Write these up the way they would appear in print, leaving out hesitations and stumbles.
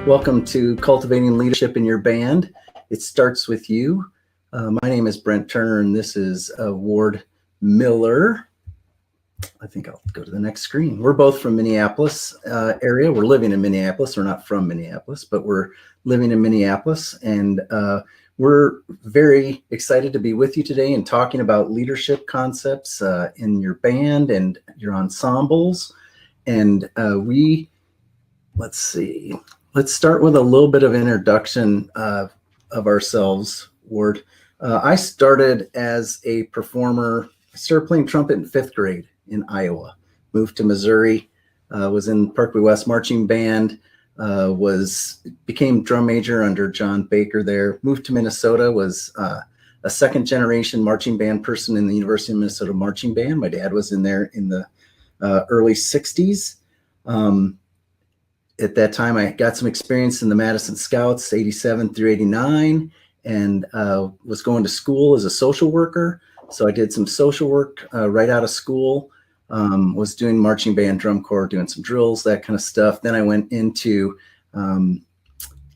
Welcome to Cultivating Leadership in Your Band. It starts with you. My name is Brent Turner, and this is Ward Miller. I think I'll go to the next screen. We're both from Minneapolis area. We're living in Minneapolis. We're not from Minneapolis, but we're living in Minneapolis. And we're very excited to be with you today and talking about leadership concepts in your band and your ensembles. And let's see. Let's start with a little bit of introduction of ourselves, Ward. I started as a performer. I started playing trumpet in 5th grade in Iowa. Moved to Missouri, was in Parkway West Marching Band, became drum major under John Baker there. Moved to Minnesota, was a second generation marching band person in the University of Minnesota Marching Band. My dad was in there in the early 60s. At that time, I got some experience in the Madison Scouts, 87 through 89, and was going to school as a social worker. So I did some social work right out of school, was doing marching band, drum corps, doing some drills, that kind of stuff. Then I went into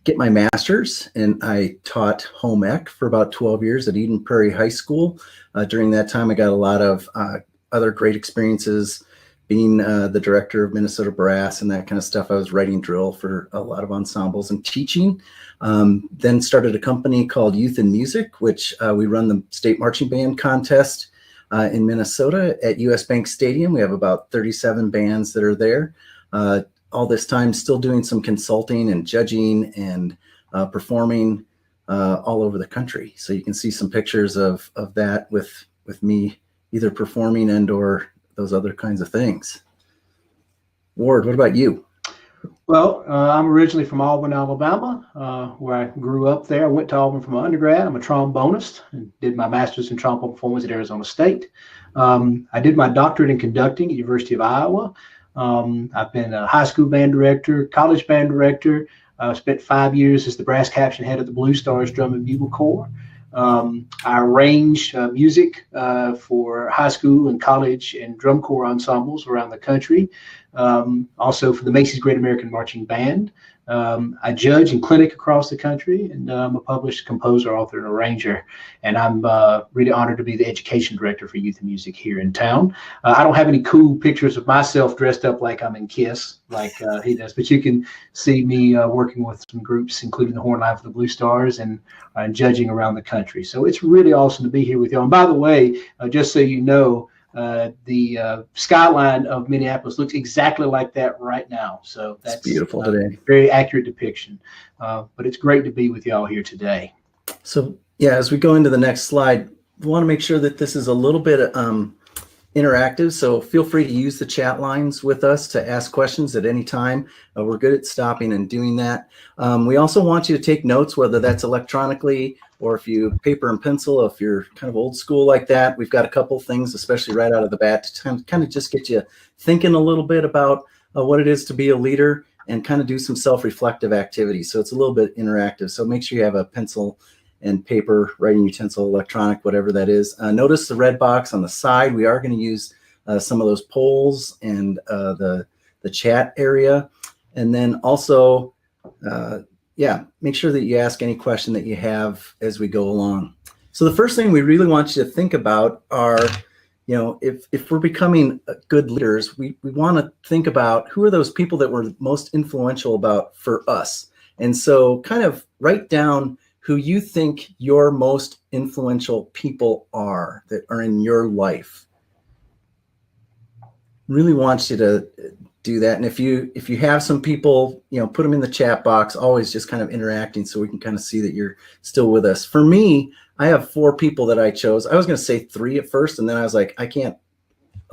get my master's, and I taught home ec for about 12 years at Eden Prairie High School. During that time, I got a lot of other great experiences being the director of Minnesota Brass and that kind of stuff. I was writing drill for a lot of ensembles and teaching. Then started a company called Youth in Music, which we run the state marching band contest in Minnesota at US Bank Stadium. We have about 37 bands that are there. All this time still doing some consulting and judging and performing all over the country. So you can see some pictures of that with me either performing and or those other kinds of things. Ward, what about you? Well, I'm originally from Auburn, Alabama, where I grew up there. I went to Auburn from undergrad. I'm a trombonist and did my master's in trombone performance at Arizona State. I did my doctorate in conducting at University of Iowa. I've been a high school band director, college band director. Spent 5 years as the brass caption head of the Blue Stars Drum and Bugle Corps. I arrange music for high school and college and drum corps ensembles around the country. Also for the Macy's Great American Marching Band. I judge and clinic across the country, and I'm a published composer, author, and arranger. And I'm really honored to be the education director for Youth and Music here in town. I don't have any cool pictures of myself dressed up like I'm in KISS, like he does, but you can see me working with some groups, including the Horn Line for the Blue Stars, and judging around the country. So it's really awesome to be here with you. And by the way, just so you know, the skyline of Minneapolis looks exactly like that right now. So that's beautiful today. Very accurate depiction. But it's great to be with y'all here today. So yeah, as we go into the next slide, we want to make sure that this is a little bit interactive. So feel free to use the chat lines with us to ask questions at any time. We're good at stopping and doing that. We also want you to take notes, whether that's electronically or if you paper and pencil, if you're kind of old school like that. We've got a couple things, especially right out of the bat, to kind of just get you thinking a little bit about what it is to be a leader and kind of do some self-reflective activities. So it's a little bit interactive. So make sure you have a pencil and paper, writing utensil, electronic, whatever that is. Notice the red box on the side. We are going to use some of those polls and the chat area. And then also, make sure that you ask any question that you have as we go along. So the first thing we really want you to think about are, if we're becoming good leaders, we want to think about who are those people that were most influential for us. And so kind of write down who you think your most influential people are that are in your life. Really want you to do that. And if you have some people, put them in the chat box, always just kind of interacting so we can kind of see that you're still with us. For me, I have 4 people that I chose. I was going to say 3 at first, and then I was like, I can't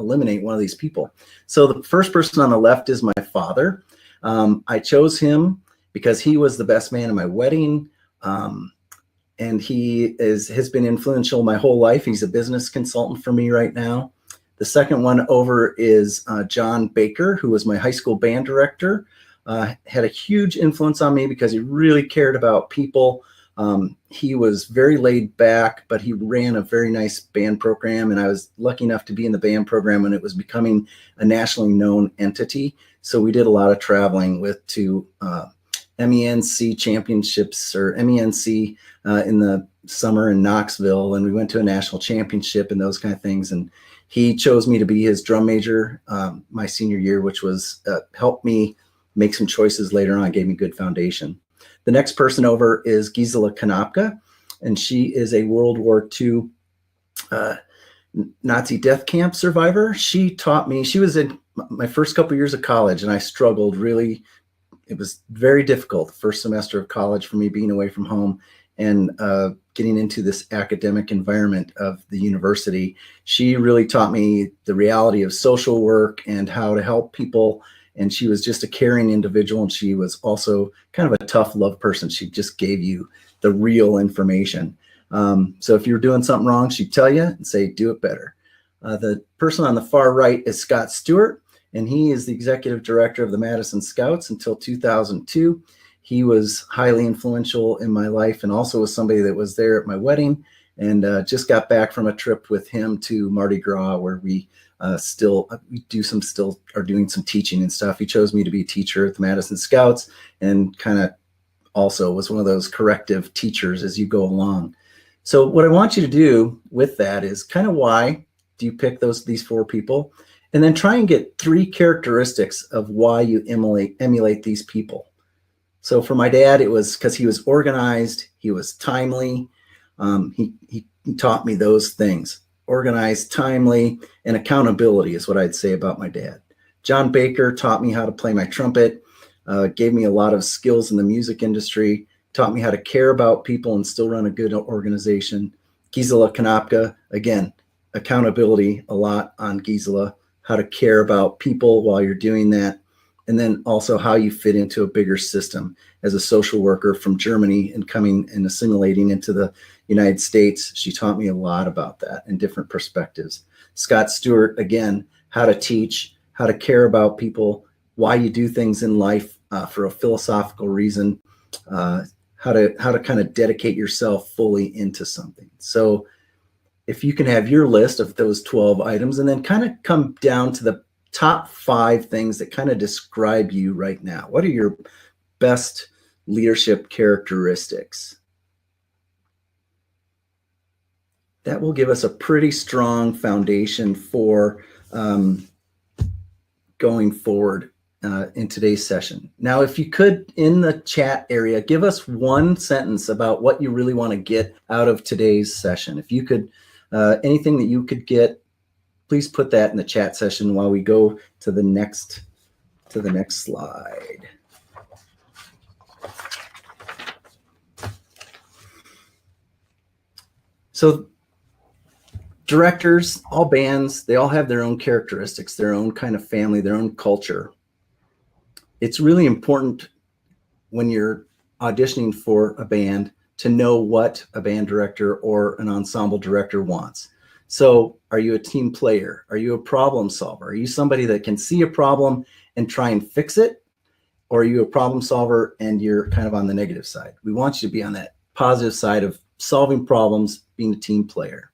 eliminate one of these people. So the first person on the left is my father. I chose him because he was the best man in my wedding. And he has been influential my whole life. He's a business consultant for me right now. The second one over is John Baker, who was my high school band director. Had a huge influence on me because he really cared about people. He was very laid back, but he ran a very nice band program, and I was lucky enough to be in the band program when it was becoming a nationally known entity. So we did a lot of traveling to MENC championships or MENC in the summer in Knoxville, and we went to a national championship and those kind of things. And he chose me to be his drum major my senior year, which was helped me make some choices later on, gave me good foundation. The next person over is Gisela Konopka, and she is a World War II Nazi death camp survivor. She taught me, she was in my first couple of years of college, and I struggled really. It was very difficult, the first semester of college for me, being away from home and getting into this academic environment of the university. She really taught me the reality of social work and how to help people. And she was just a caring individual. And she was also kind of a tough love person. She just gave you the real information. So if you were doing something wrong, she'd tell you and say, do it better. The person on the far right is Scott Stewart, and he is the executive director of the Madison Scouts until 2002. He was highly influential in my life and also was somebody that was there at my wedding, and just got back from a trip with him to Mardi Gras, where we are doing some teaching and stuff. He chose me to be a teacher at the Madison Scouts and kind of also was one of those corrective teachers as you go along. So what I want you to do with that is kind of why do you pick these four people, and then try and get 3 characteristics of why you emulate these people. So for my dad, it was because he was organized, he was timely. He taught me those things. Organized, timely, and accountability is what I'd say about my dad. John Baker taught me how to play my trumpet, gave me a lot of skills in the music industry, taught me how to care about people and still run a good organization. Gisela Konopka, again, accountability a lot on Gisela, how to care about people while you're doing that. And then also how you fit into a bigger system as a social worker from Germany and coming and assimilating into the United States. She taught me a lot about that and different perspectives. Scott Stewart, again, how to teach, how to care about people, why you do things in life for a philosophical reason, how to kind of dedicate yourself fully into something. So if you can have your list of those 12 items and then kind of come down to the top 5 things that kind of describe you right now. What are your best leadership characteristics? That will give us a pretty strong foundation for going forward in today's session. Now, if you could, in the chat area, give us 1 sentence about what you really want to get out of today's session. If you could, anything that you could get, please put that in the chat session while we go to the next slide. So directors, all bands, they all have their own characteristics, their own kind of family, their own culture. It's really important when you're auditioning for a band to know what a band director or an ensemble director wants. So are you a team player? Are you a problem solver? Are you somebody that can see a problem and try and fix it? Or are you a problem solver and you're kind of on the negative side? We want you to be on that positive side of solving problems, being a team player.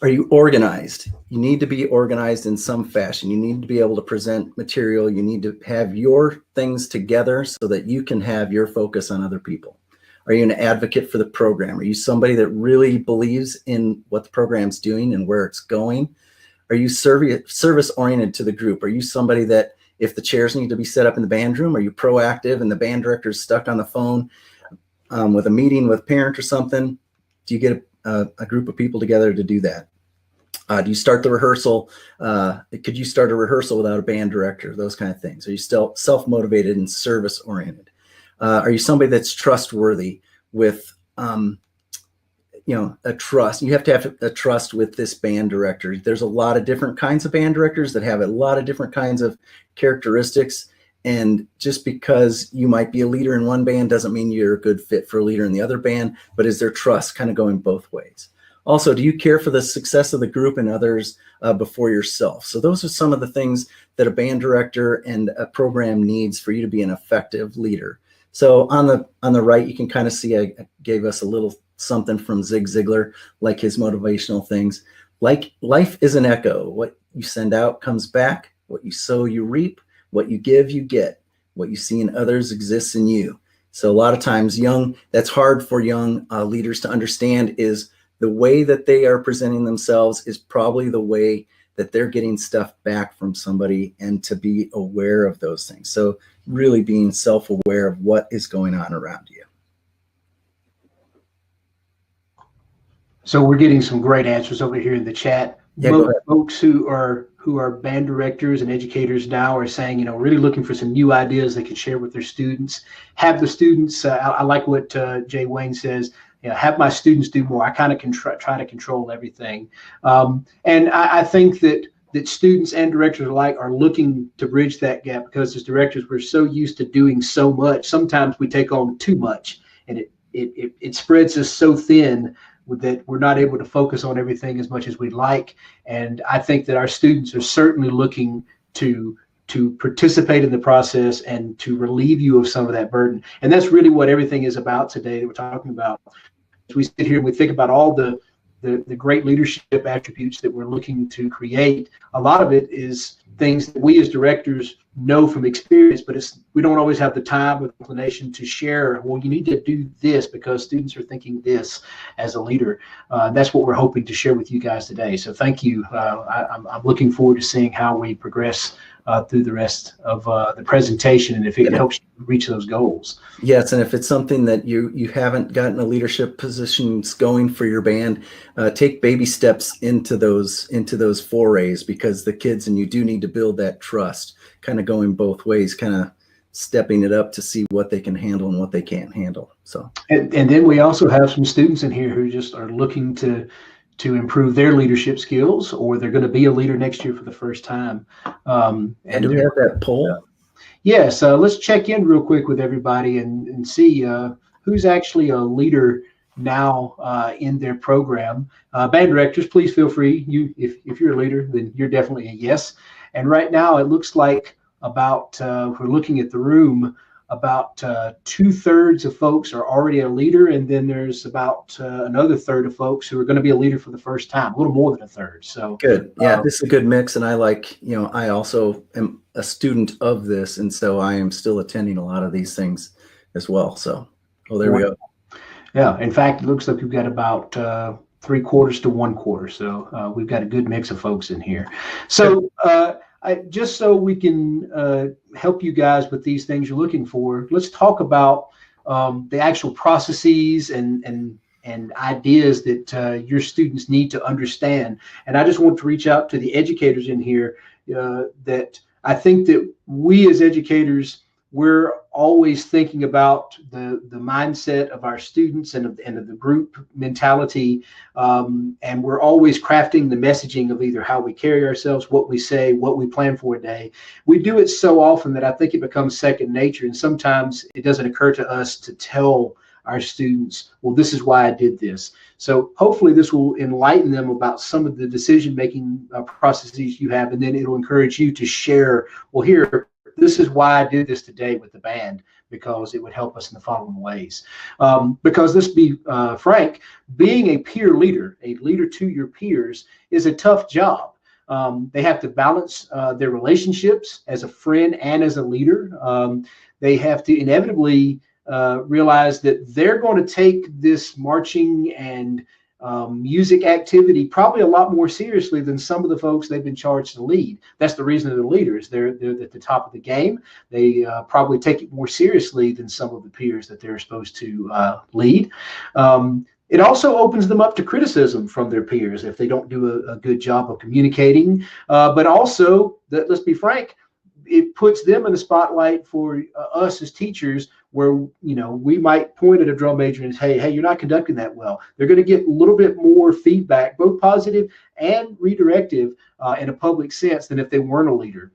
Are you organized? You need to be organized in some fashion. You need to be able to present material. You need to have your things together so that you can have your focus on other people. Are you an advocate for the program? Are you somebody that really believes in what the program's doing and where it's going? Are you service-oriented to the group? Are you somebody that if the chairs need to be set up in the band room, are you proactive and the band director's stuck on the phone with a meeting with a parent or something? Do you get a group of people together to do that? Do you start the rehearsal? Could you start a rehearsal without a band director? Those kind of things. Are you still self-motivated and service-oriented? Are you somebody that's trustworthy with, a trust? You have to have a trust with this band director. There's a lot of different kinds of band directors that have a lot of different kinds of characteristics. And just because you might be a leader in one band doesn't mean you're a good fit for a leader in the other band, but is there trust kind of going both ways? Also, do you care for the success of the group and others before yourself? So those are some of the things that a band director and a program needs for you to be an effective leader. So on the right, you can kind of see I gave us a little something from Zig Ziglar, like his motivational things. Like life is an echo. What you send out comes back. What you sow, you reap. What you give, you get. What you see in others exists in you. So a lot of times that's hard for young leaders to understand, is the way that they are presenting themselves is probably the way that they're getting stuff back from somebody, and to be aware of those things. So really being self-aware of what is going on around you. So we're getting some great answers over here in the chat. Yeah, Most folks who are band directors and educators now are saying, really looking for some new ideas they can share with their students. Have the students, I like what Jay Wayne says, have my students do more. I kind of try to control everything. And I think that students and directors alike are looking to bridge that gap, because as directors, we're so used to doing so much. Sometimes we take on too much, and it spreads us so thin that we're not able to focus on everything as much as we'd like. And I think that our students are certainly looking to participate in the process and to relieve you of some of that burden. And that's really what everything is about today that we're talking about. As we sit here and we think about all the great leadership attributes that we're looking to create, a lot of it is things that we as directors know from experience, but we don't always have the time or the inclination to share. Well, you need to do this because students are thinking this as a leader. That's what we're hoping to share with you guys today. So thank you. I'm looking forward to seeing how we progress through the rest of the presentation, and if it helps you reach those goals. Yes, and if it's something that you haven't gotten a leadership positions going for your band, take baby steps into those forays, because the kids and you do need to build that trust, kind of going both ways, kind of stepping it up to see what they can handle and what they can't handle. So, and then we also have some students in here who just are looking to improve their leadership skills, or they're going to be a leader next year for the first time. And do we have that poll? Yes, let's check in real quick with everybody and see who's actually a leader now in their program. Band directors, please feel free. If you're a leader, then you're definitely a yes. And right now it looks like about, if we're looking at the room, about 2/3 of folks are already a leader, and then there's about another third of folks who are going to be a leader for the first time, a little more than a third. So good. Yeah, this is a good mix, and I like, I also am a student of this, and so I am still attending a lot of these things as well. So, there we go. Yeah, in fact, it looks like we've got about 3/4 to 1/4. So we've got a good mix of folks in here. So just so we can help you guys with these things you're looking for, let's talk about the actual processes and ideas that your students need to understand. And I just want to reach out to the educators in here that I think that we as educators, we're always thinking about the mindset of our students and of the group mentality, and we're always crafting the messaging of either how we carry ourselves, what we say, what we plan for a day. We do it so often that I think it becomes second nature, and sometimes it doesn't occur to us to tell our students, well, this is why I did this. So hopefully this will enlighten them about some of the decision-making processes you have, and then it'll encourage you to share, well, here, this is why I did this today with the band, because it would help us in the following ways. Because let's be frank, being a peer leader, a leader to your peers, is a tough job. They have to balance their relationships as a friend and as a leader. They have to inevitably realize that they're going to take this marching and music activity probably a lot more seriously than some of the folks they've been charged to lead. That's the reason they're leaders. They're at the top of the game. They probably take it more seriously than some of the peers that they're supposed to lead. It also opens them up to criticism from their peers if they don't do a good job of communicating. But also, let's be frank, it puts them in the spotlight for us as teachers, where we might point at a drum major and say, hey, you're not conducting that well. They're going to get a little bit more feedback, both positive and redirective in a public sense, than if they weren't a leader.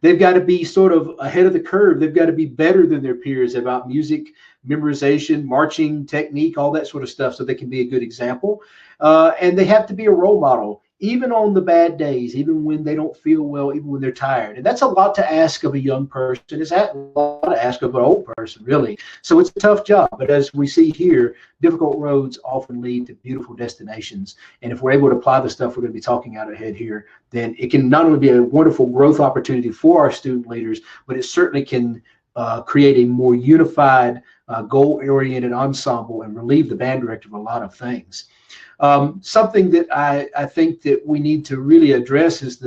They've got to be sort of ahead of the curve. They've got to be better than their peers about music memorization, marching technique, all that sort of stuff, so they can be a good example. And they have to be a role model. even on the bad days, even when they don't feel well, even when they're tired. And that's a lot to ask of a young person. It's a lot to ask of an old person, really. So it's a tough job. But as we see here, difficult roads often lead to beautiful destinations. And if we're able to apply the stuff we're going to be talking out ahead here, then it can not only be a wonderful growth opportunity for our student leaders, but it certainly can create a more unified, goal-oriented ensemble and relieve the band director of a lot of things. Something that I think that we need to really address is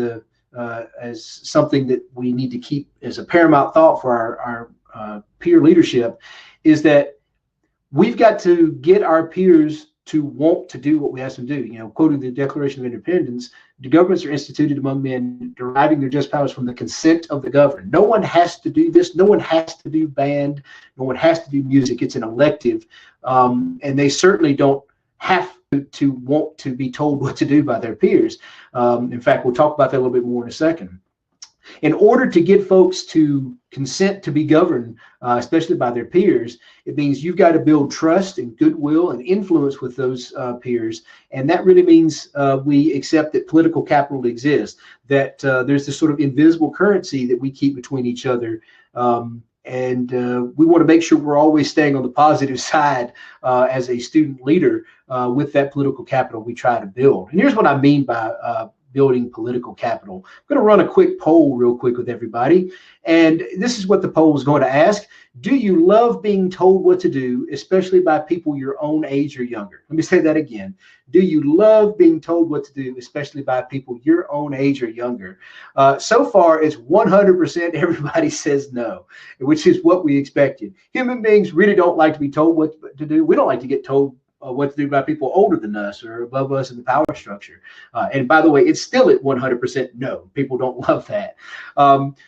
as something that we need to keep as a paramount thought for our peer leadership, is that we've got to get our peers to want to do what we ask them to do. You know, quoting the Declaration of Independence, the governments are instituted among men, deriving their just powers from the consent of the governed. No one has to do this. No one has to do band. No one has to do music. It's an elective. And they certainly don't have to want to be told what to do by their peers. In fact, we'll talk about that a little bit more in a second. In order to get folks to consent to be governed, especially by their peers, it means you've got to build trust and goodwill and influence with those peers. And that really means we accept that political capital exists, that there's this sort of invisible currency that we keep between each other. And we want to make sure we're always staying on the positive side as a student leader with that political capital we try to build. And here's what I mean by building political capital. I'm going to run a quick poll real quick with everybody. And this is what the poll is going to ask. Do you love being told what to do, especially by people your own age or younger? Let me say that again. Do you love being told what to do, especially by people your own age or younger? So far, it's 100% everybody says no, which is what we expected. Human beings really don't like to be told what to do. We don't like to get told what to do by people older than us or above us in the power structure. And by the way, it's still at 100% no. People don't love that.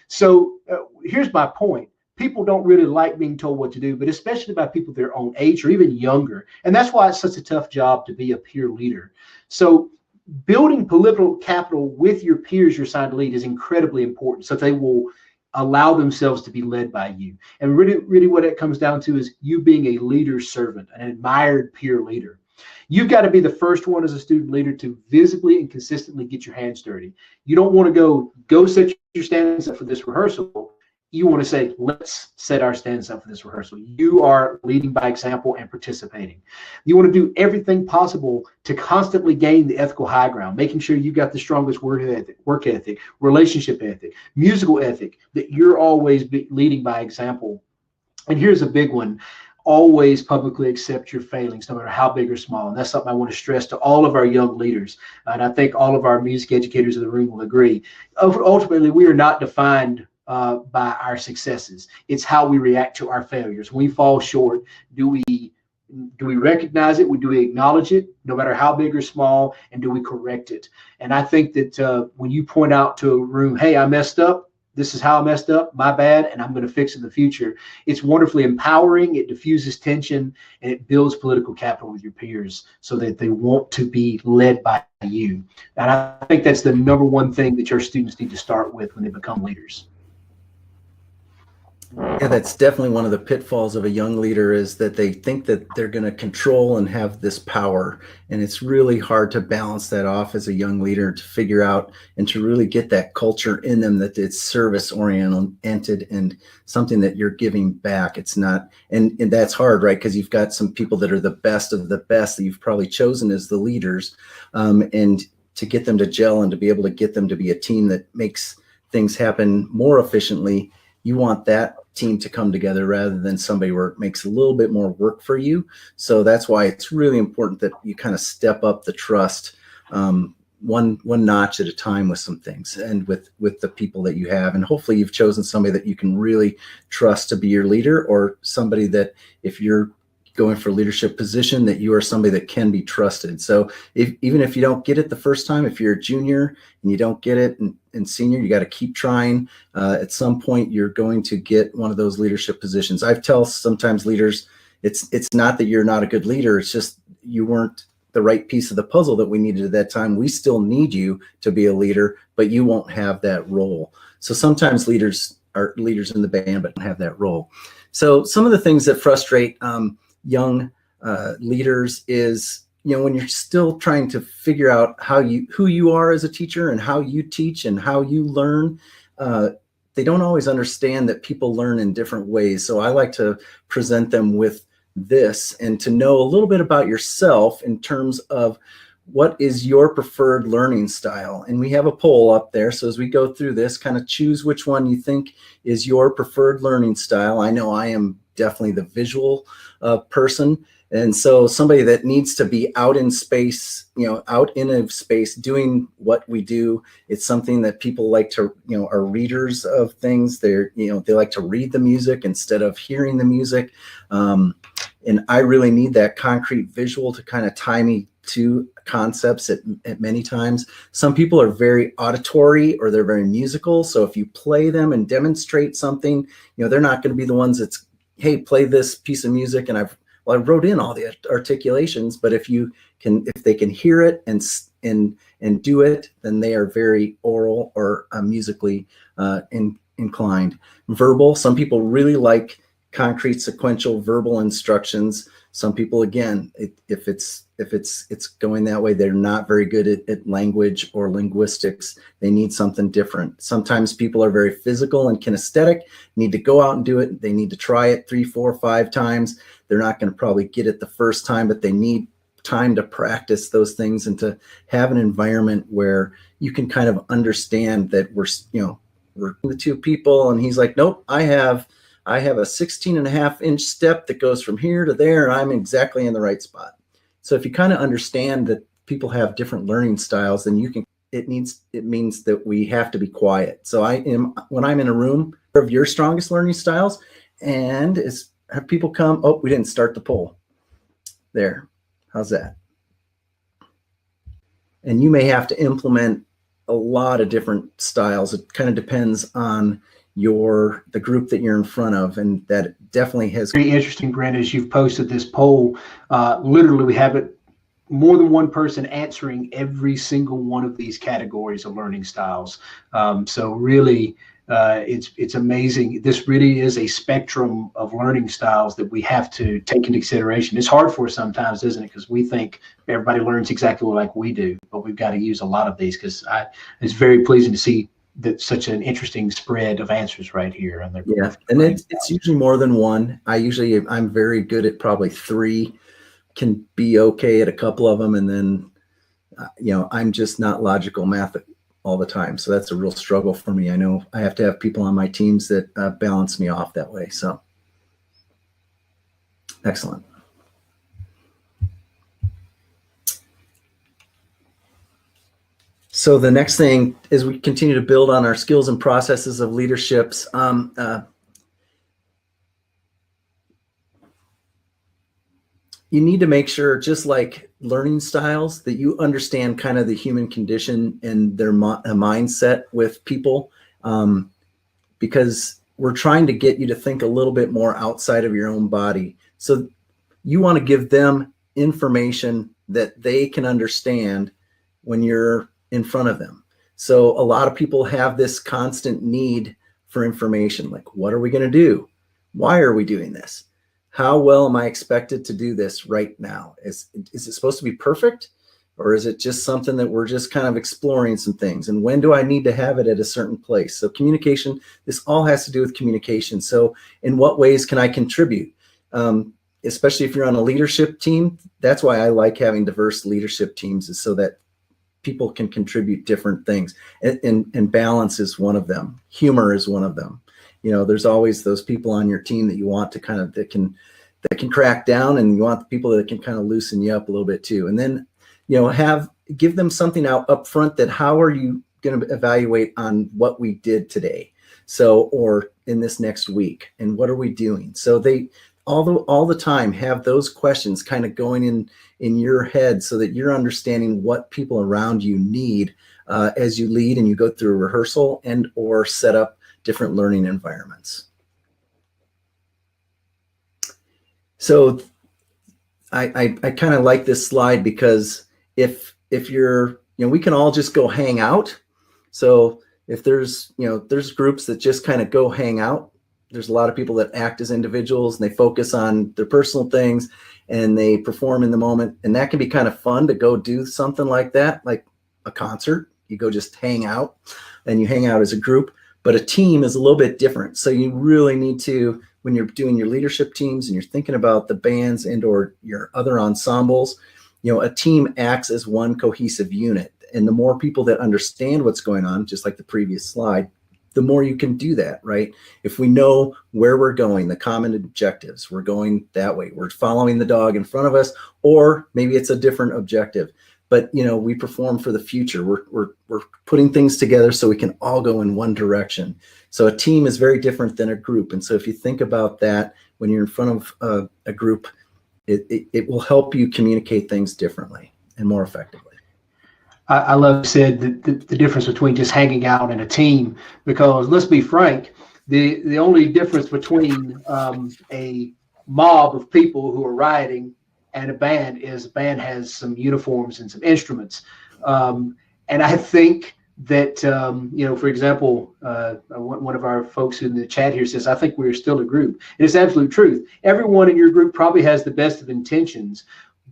So here's my point. People don't really like being told what to do, but especially by people their own age or even younger. And that's why it's such a tough job to be a peer leader. So building political capital with your peers you're assigned to lead is incredibly important, so they will allow themselves to be led by you. And really what it comes down to is you being a leader's servant, an admired peer leader. You've got to be the first one as a student leader to visibly and consistently get your hands dirty. You don't want to go set your standards up for this rehearsal. You want to say, let's set our standards up for this rehearsal. You are leading by example and participating. You want to do everything possible to constantly gain the ethical high ground, making sure you've got the strongest work ethic, relationship ethic, musical ethic, that you're always leading by example. And here's a big one. Always publicly accept your failings, no matter how big or small. And that's something I want to stress to all of our young leaders. And I think all of our music educators in the room will agree. Ultimately, we are not defined by our successes. It's how we react to our failures. When we fall short, do we recognize it? Do we acknowledge it, no matter how big or small, and do we correct it? And I think that when you point out to a room, hey, I messed up, this is how I messed up, my bad, and I'm going to fix it in the future, it's wonderfully empowering, it diffuses tension, and it builds political capital with your peers so that they want to be led by you. And I think that's the number one thing that your students need to start with when they become leaders. Yeah, that's definitely one of the pitfalls of a young leader, is that they think that they're going to control and have this power. And it's really hard to balance that off as a young leader, to figure out and to really get that culture in them that it's service oriented and something that you're giving back. It's not, and that's hard, right? Because you've got some people that are the best of the best that you've probably chosen as the leaders, and to get them to gel and to be able to get them to be a team that makes things happen more efficiently. You want that team to come together rather than somebody where it makes a little bit more work for you. So that's why it's really important that you kind of step up the trust one notch at a time with some things, and with the people that you have. And hopefully you've chosen somebody that you can really trust to be your leader, or somebody that, if you're going for a leadership position, that you are somebody that can be trusted. So even if you don't get it the first time, if you're a junior and you don't get it in senior, you got to keep trying. At some point, you're going to get one of those leadership positions. I tell sometimes leaders, it's not that you're not a good leader. It's just you weren't the right piece of the puzzle that we needed at that time. We still need you to be a leader, but you won't have that role. So sometimes leaders are leaders in the band, but don't have that role. So some of the things that frustrate young leaders is when you're still trying to figure out who you are as a teacher and how you teach and how you learn, they don't always understand that people learn in different ways. So I like to present them with this and to know a little bit about yourself in terms of what is your preferred learning style. And we have a poll up there. So as we go through this, kind of choose which one you think is your preferred learning style. I know I am definitely the visual person. And so somebody that needs to be out in space, out in a space doing what we do, it's something that people like to, are readers of things. They like to read the music instead of hearing the music. And I really need that concrete visual to kind of tie me to concepts at many times. Some people are very auditory or they're very musical. So if you play them and demonstrate something, they're not going to be the ones that's, hey, play this piece of music. And I wrote in all the articulations, but if they can hear it and do it, then they are very oral or musically inclined. Verbal, some people really like concrete sequential verbal instructions. Some people, again, if it's going that way, they're not very good at language or linguistics. They need something different. Sometimes people are very physical and kinesthetic, need to go out and do it. They need to try it 3, 4, 5 times. They're not going to probably get it the first time, but they need time to practice those things and to have an environment where you can kind of understand that we're the two people. And he's like, nope, I have a 16.5-inch step that goes from here to there, and I'm exactly in the right spot. So if you kind of understand that people have different learning styles, then it means that we have to be quiet. So when I'm in a room of your strongest learning styles, and have people come, oh, we didn't start the poll. There, how's that? And you may have to implement a lot of different styles. It kind of depends on the group that you're in front of, and that definitely has very interesting. Brent, as you've posted this poll, literally we have it more than one person answering every single one of these categories of learning styles. So really it's amazing. This really is a spectrum of learning styles that we have to take into consideration. It's hard for us sometimes, isn't it? Because we think everybody learns exactly like we do, but we've got to use a lot of these. Because it's very pleasing to see that such an interesting spread of answers right here. And it's usually more than one. I'm very good at probably 3, can be okay at a couple of them, and then I'm just not logical math all the time, so that's a real struggle for me. I know I have to have people on my teams that balance me off that way. So excellent. So the next thing is we continue to build on our skills and processes of leaderships. You need to make sure, just like learning styles, that you understand kind of the human condition and their mindset with people, because we're trying to get you to think a little bit more outside of your own body. So you want to give them information that they can understand when you're in front of them. So a lot of people have this constant need for information, like, what are we going to do? Why are we doing this? How well am I expected to do this right now? Is it supposed to be perfect? Or is it just something that we're just kind of exploring some things? And when do I need to have it at a certain place? So communication, this all has to do with communication. So in what ways can I contribute? Especially if you're on a leadership team, that's why I like having diverse leadership teams, is so that people can contribute different things. And balance is one of them. Humor is one of them. There's always those people on your team that you want to kind of, that can crack down, and you want the people that can kind of loosen you up a little bit too. And then, give them something out up front, that how are you going to evaluate on what we did today? So, or in this next week, and what are we doing? So they all the time have those questions kind of going in your head, so that you're understanding what people around you need as you lead and you go through rehearsal and or set up different learning environments. So I kind of like this slide, because if you're, we can all just go hang out. So if there's groups that just kind of go hang out, there's a lot of people that act as individuals and they focus on their personal things and they perform in the moment. And that can be kind of fun to go do something like that, like a concert. You go just hang out and you hang out as a group. But a team is a little bit different. So you really need to, when you're doing your leadership teams and you're thinking about the bands and or your other ensembles, a team acts as one cohesive unit. And the more people that understand what's going on, just like the previous slide, the more you can do that, right? If we know where we're going, the common objectives, we're going that way, we're following the dog in front of us, or maybe it's a different objective. But we perform for the future. We're putting things together so we can all go in one direction. So a team is very different than a group. And so if you think about that when you're in front of a group, it will help you communicate things differently and more effectively. I love said the difference between just hanging out and a team, because let's be frank, the only difference between a mob of people who are rioting and a band is a band has some uniforms and some instruments. And I think that, for example, one of our folks in the chat here says, I think we're still a group. And it's absolute truth. Everyone in your group probably has the best of intentions,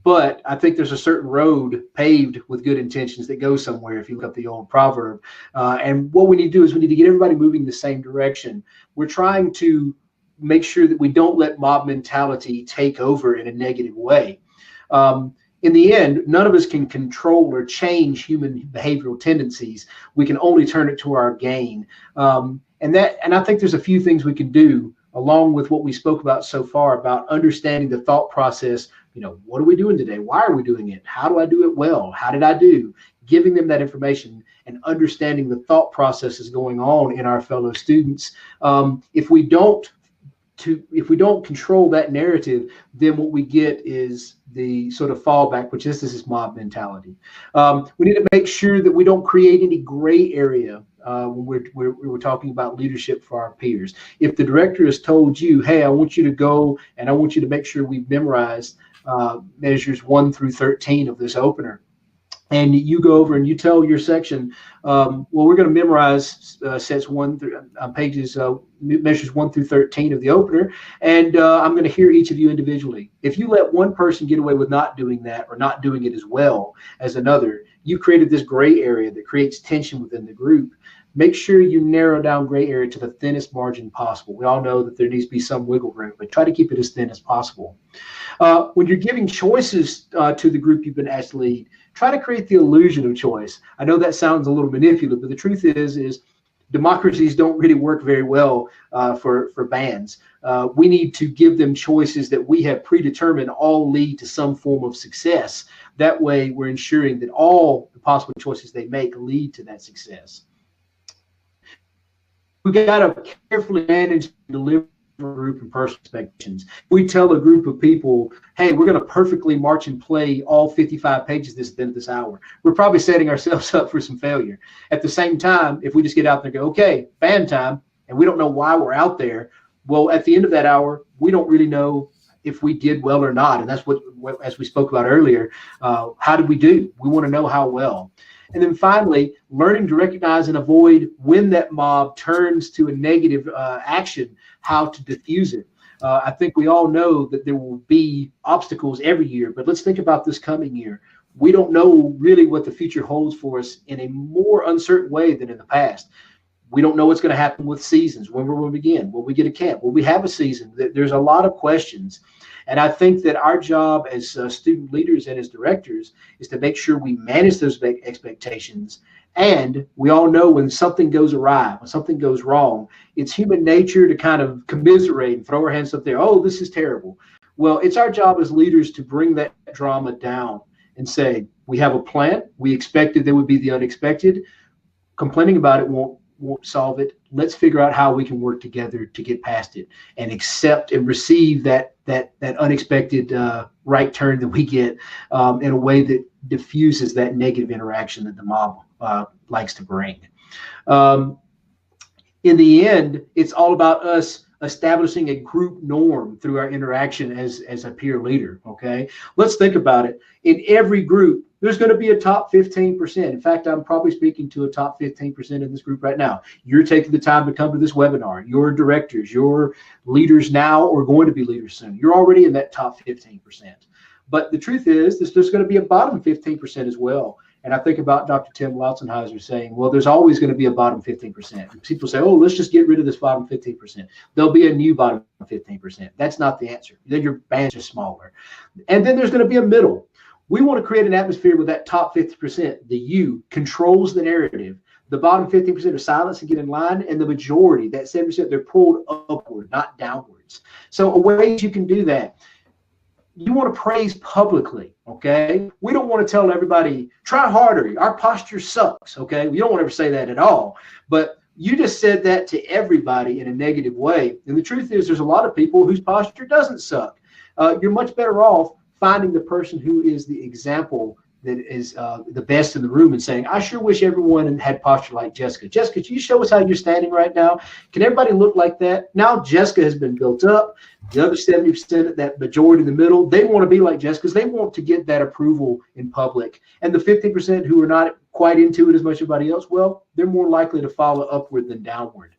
but I think there's a certain road paved with good intentions that goes somewhere, if you look up the old proverb. And what we need to do is we need to get everybody moving the same direction. We're trying to make sure that we don't let mob mentality take over in a negative way. In the end, none of us can control or change human behavioral tendencies. We can only turn it to our gain. And I think there's a few things we can do along with what we spoke about so far about understanding the thought process. What are we doing today? Why are we doing it? How do I do it well? How did I do? Giving them that information and understanding the thought processes going on in our fellow students. If we don't control that narrative, then what we get is the sort of fallback, which is this is mob mentality. We need to make sure that we don't create any gray area when we're talking about leadership for our peers. If the director has told you, hey, I want you to go and I want you to make sure we've memorized measures 1 through 13 of this opener, and you go over and you tell your section, well, we're going to memorize sets 1 through pages, measures 1 through 13 of the opener, and I'm going to hear each of you individually. If you let one person get away with not doing that or not doing it as well as another, you created this gray area that creates tension within the group. Make sure you narrow down gray area to the thinnest margin possible. We all know that there needs to be some wiggle room, but try to keep it as thin as possible. When you're giving choices to the group you've been asked to lead, try to create the illusion of choice. I know that sounds a little manipulative, but the truth is democracies don't really work very well for bands. We need to give them choices that we have predetermined all lead to some form of success. That way, we're ensuring that all the possible choices they make lead to that success. We've got to carefully manage and deliver group and personal expectations. We tell a group of people, hey, we're going to perfectly march and play all 55 pages at the end of this hour. We're probably setting ourselves up for some failure. At the same time, if we just get out there and go, okay, band time, and we don't know why we're out there, well, at the end of that hour, we don't really know if we did well or not. And that's what as we spoke about earlier, how did we do? We want to know how well. And then finally, learning to recognize and avoid when that mob turns to a negative action, how to diffuse it. I think we all know that there will be obstacles every year, but let's think about this coming year. We don't know really what the future holds for us in a more uncertain way than in the past. We don't know what's going to happen with seasons. When will we begin? Will we get a camp? Will we have a season? There's a lot of questions. And I think that our job as student leaders and as directors is to make sure we manage those expectations. And we all know when something goes awry, when something goes wrong, it's human nature to kind of commiserate and throw our hands up there. Oh, this is terrible. Well, it's our job as leaders to bring that drama down and say, we have a plan. We expected there would be the unexpected. Complaining about it won't solve it. Let's figure out how we can work together to get past it and accept and receive that unexpected right turn that we get in a way that diffuses that negative interaction that the mob likes to bring. In the end, it's all about us establishing a group norm through our interaction as a peer leader, okay? Let's think about it. In every group, there's going to be a top 15%. In fact, I'm probably speaking to a top 15% in this group right now. You're taking the time to come to this webinar. Your directors, your leaders now or going to be leaders soon. You're already in that top 15%. But the truth is, there's going to be a bottom 15% as well. And I think about Dr. Tim Lautzenheiser saying, well, there's always going to be a bottom 15%. People say, oh, let's just get rid of this bottom 15%. There'll be a new bottom 15%. That's not the answer. Then your band's just smaller. And then there's going to be a middle. We want to create an atmosphere where that top 50%, the you, controls the narrative. The bottom 15% are silence and get in line, and the majority, that 70%, they're pulled upward, not downwards. So a way you can do that, you want to praise publicly, okay? We don't want to tell everybody, try harder, our posture sucks, okay? We don't want to ever say that at all. But you just said that to everybody in a negative way. And the truth is, there's a lot of people whose posture doesn't suck. You're much better off finding the person who is the example that is the best in the room and saying, I sure wish everyone had posture like Jessica. Jessica, can you show us how you're standing right now? Can everybody look like that? Now Jessica has been built up. The other 70%, that majority in the middle, they want to be like Jessica because they want to get that approval in public. And the 50% who are not quite into it as much as everybody else, well, they're more likely to follow upward than downward.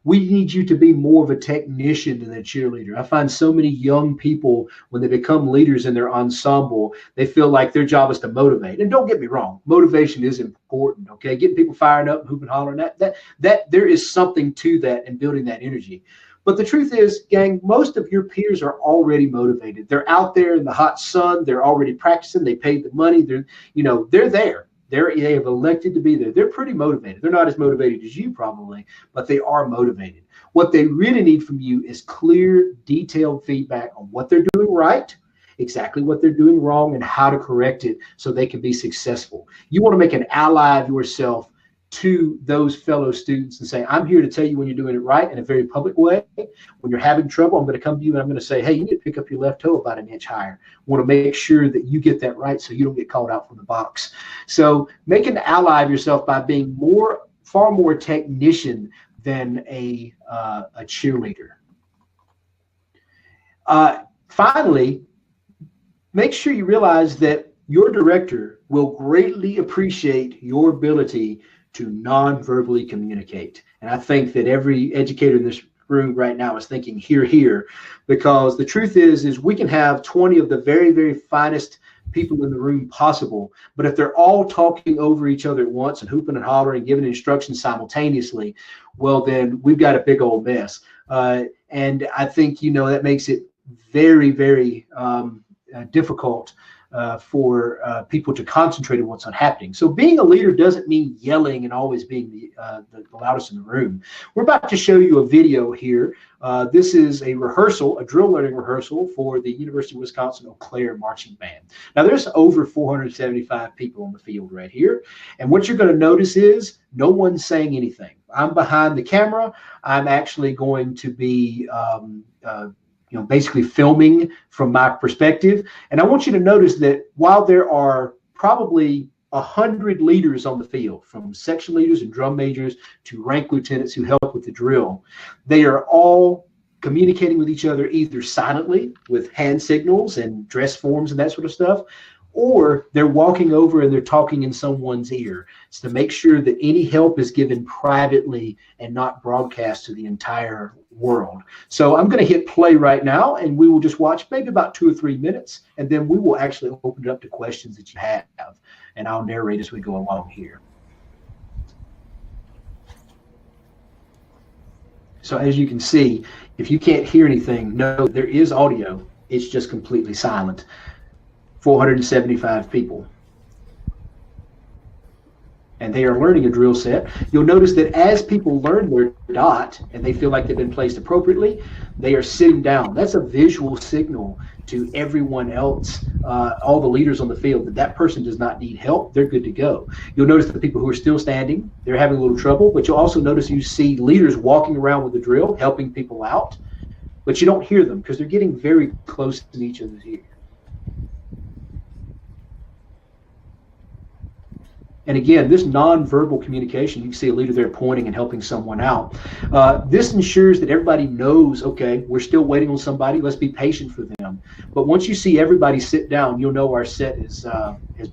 We need you to be more of a technician than a cheerleader. I find so many young people, when they become leaders in their ensemble, they feel like their job is to motivate. And don't get me wrong, motivation is important, okay? Getting people fired up, hooping, hollering, that there is something to that and building that energy. But the truth is, gang, most of your peers are already motivated. They're out there in the hot sun. They're already practicing. They paid the money. They're there. They have elected to be there. They're pretty motivated. They're not as motivated as you probably, but they are motivated. What they really need from you is clear, detailed feedback on what they're doing right, exactly what they're doing wrong, and how to correct it so they can be successful. You want to make an ally of yourself to those fellow students and say, I'm here to tell you when you're doing it right in a very public way. When you're having trouble, I'm going to come to you and I'm going to say, hey, you need to pick up your left toe about an inch higher. I want to make sure that you get that right so you don't get called out from the box. So make an ally of yourself by being far more technician than a cheerleader. Finally, make sure you realize that your director will greatly appreciate your ability to non-verbally communicate. And I think that every educator in this room right now is thinking hear, hear, because the truth is we can have 20 of the very, very finest people in the room possible, but if they're all talking over each other at once and hooping and hollering and giving instructions simultaneously, well, then we've got a big old mess. And I think, that makes it very, very difficult for people to concentrate on what's not happening. So being a leader doesn't mean yelling and always being the loudest in the room. We're about to show you a video here. This is a rehearsal, a drill learning rehearsal for the University of Wisconsin Eau Claire Marching Band. Now there's over 475 people on the field right here. And what you're going to notice is no one's saying anything. I'm behind the camera. I'm actually going to be basically filming from my perspective. And I want you to notice that while there are probably 100 leaders on the field, from section leaders and drum majors to rank lieutenants who help with the drill, they are all communicating with each other either silently with hand signals and dress forms and that sort of stuff, or they're walking over and they're talking in someone's ear. It's to make sure that any help is given privately and not broadcast to the entire world. So I'm going to hit play right now, and we will just watch maybe about 2 or 3 minutes, and then we will actually open it up to questions that you have, and I'll narrate as we go along here. So as you can see, if you can't hear anything, no, there is audio. It's just completely silent. 475 people. And they are learning a drill set. You'll notice that as people learn their dot and they feel like they've been placed appropriately, they are sitting down. That's a visual signal to everyone else, all the leaders on the field, that person does not need help. They're good to go. You'll notice that the people who are still standing, they're having a little trouble, but you'll also notice you see leaders walking around with the drill, helping people out, but you don't hear them because they're getting very close to each other's ear. And again, this nonverbal communication, you can see a leader there pointing and helping someone out. This ensures that everybody knows, okay, we're still waiting on somebody. Let's be patient for them. But once you see everybody sit down, you'll know our set has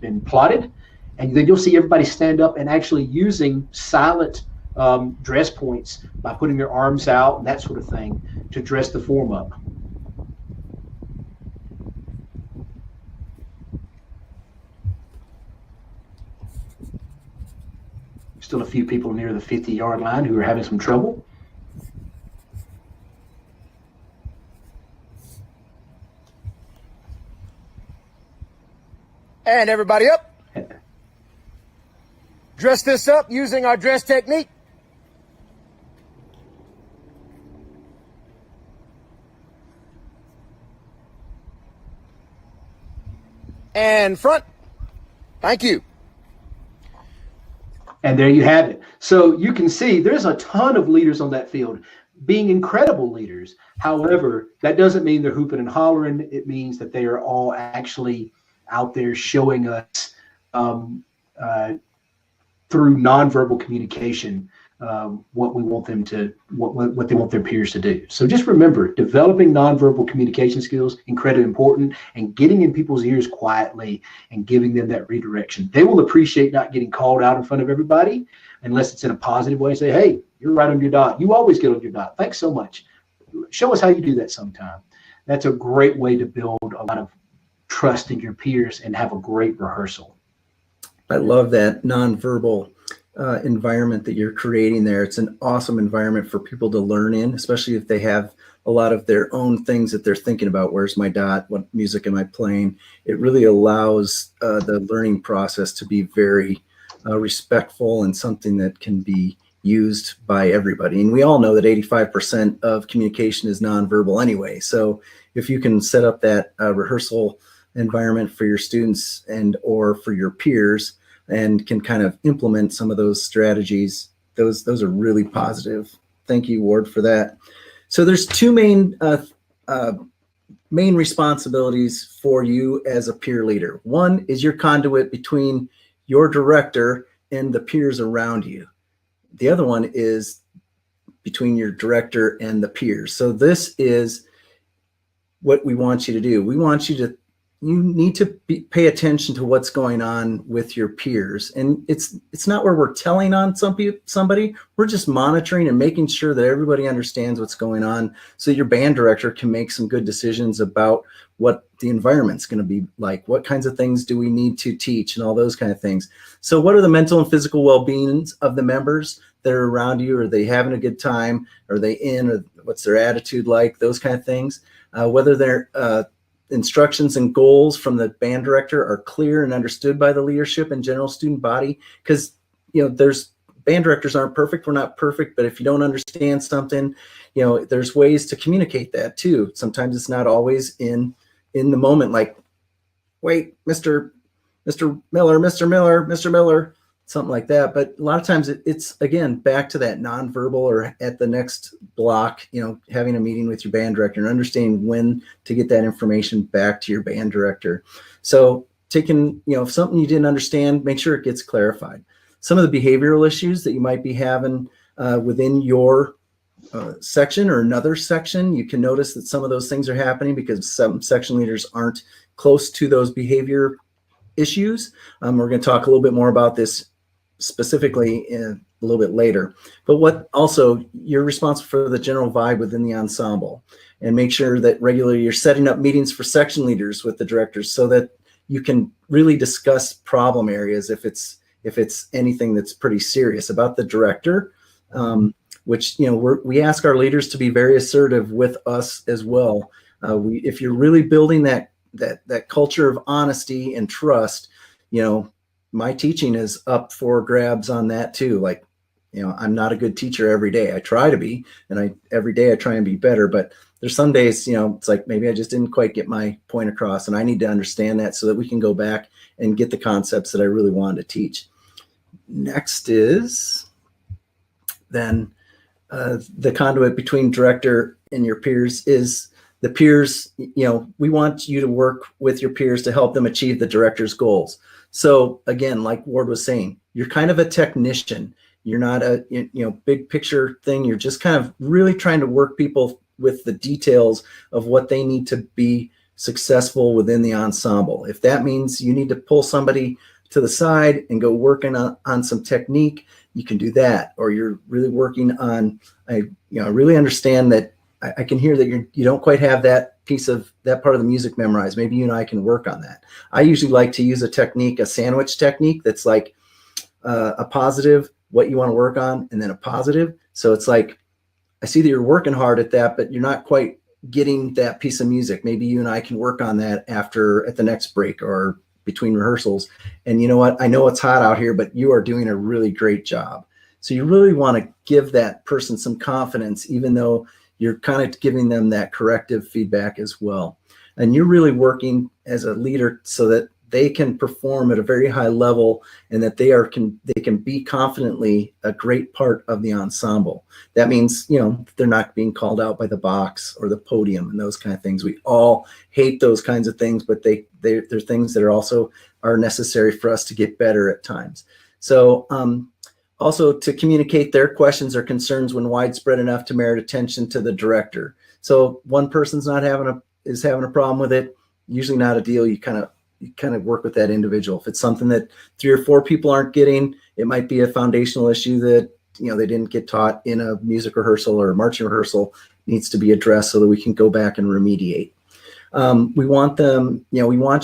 been plotted. And then you'll see everybody stand up and actually using silent dress points by putting their arms out and that sort of thing to dress the form up. Still a few people near the 50-yard line who are having some trouble. And everybody up. Dress this up using our dress technique. And front. Thank you. And there you have it. So you can see there's a ton of leaders on that field being incredible leaders. However, that doesn't mean they're hooping and hollering. It means that they are all actually out there showing us through nonverbal communication what we want them to, what they want their peers to do. So just remember, developing nonverbal communication skills, incredibly important, and getting in people's ears quietly and giving them that redirection. They will appreciate not getting called out in front of everybody unless it's in a positive way. Say, hey, you're right on your dot. You always get on your dot. Thanks so much. Show us how you do that sometime. That's a great way to build a lot of trust in your peers and have a great rehearsal. I love that nonverbal environment that you're creating there. It's an awesome environment for people to learn in, especially if they have a lot of their own things that they're thinking about. Where's my dot? What music am I playing? It really allows the learning process to be very respectful and something that can be used by everybody. And we all know that 85% of communication is nonverbal anyway. So if you can set up that rehearsal environment for your students and or for your peers and can kind of implement some of those strategies, those are really positive. Thank you, Ward, for that. So there's two main responsibilities for you as a peer leader. One is your conduit between your director and the peers around you. The other one is between your director and the peers. So this is what we want you to do. We want you need to pay attention to what's going on with your peers. And it's not where we're telling on somebody, we're just monitoring and making sure that everybody understands what's going on so your band director can make some good decisions about what the environment's going to be like, what kinds of things do we need to teach and all those kind of things. So what are the mental and physical well-beings of the members that are around you? Are they having a good time? Are they in? Or what's their attitude like? Those kind of things. Whether they're instructions and goals from the band director are clear and understood by the leadership and general student body, because there's band directors aren't perfect. We're not perfect, but if you don't understand something, there's ways to communicate that too. Sometimes it's not always in the moment, like, wait, Mr. Miller, something like that. But a lot of times it's again back to that nonverbal, or at the next block, having a meeting with your band director and understanding when to get that information back to your band director. So taking, if something you didn't understand, make sure it gets clarified. Some of the behavioral issues that you might be having within your section or another section, you can notice that some of those things are happening because some section leaders aren't close to those behavior issues. We're going to talk a little bit more about this specifically a little bit later. But what also, you're responsible for the general vibe within the ensemble, and make sure that regularly you're setting up meetings for section leaders with the directors so that you can really discuss problem areas if it's anything that's pretty serious about the director, which we ask our leaders to be very assertive with us as well. If you're really building that culture of honesty and trust, my teaching is up for grabs on that too. Like, I'm not a good teacher every day. I try to be, and every day I try and be better, but there's some days, it's like maybe I just didn't quite get my point across, and I need to understand that so that we can go back and get the concepts that I really wanted to teach. Next is then the conduit between director and your peers is the peers. We want you to work with your peers to help them achieve the director's goals. So again, like Ward was saying, you're kind of a technician. You're not a big picture thing. You're just kind of really trying to work people with the details of what they need to be successful within the ensemble. If that means you need to pull somebody to the side and go working on some technique, you can do that. Or you're really working on, I really understand that I can hear that you don't quite have that piece of that part of the music memorized. Maybe you and I can work on that. I usually like to use a sandwich technique that's like a positive, what you want to work on, and then a positive. So it's like, I see that you're working hard at that, but you're not quite getting that piece of music. Maybe you and I can work on that at the next break or between rehearsals. And you know what? I know it's hot out here, but you are doing a really great job. So you really want to give that person some confidence, even though you're kind of giving them that corrective feedback as well. And you're really working as a leader so that they can perform at a very high level and that they can be confidently a great part of the ensemble. That means, they're not being called out by the box or the podium and those kind of things. We all hate those kinds of things, but they're things that are necessary for us to get better at times. So also to communicate their questions or concerns when widespread enough to merit attention to the director. So one person's is having a problem with it, usually not a deal. You kind of work with that individual. If it's something that 3 or 4 people aren't getting, it might be a foundational issue that they didn't get taught in a music rehearsal or a marching rehearsal, needs to be addressed so that we can go back and remediate. We want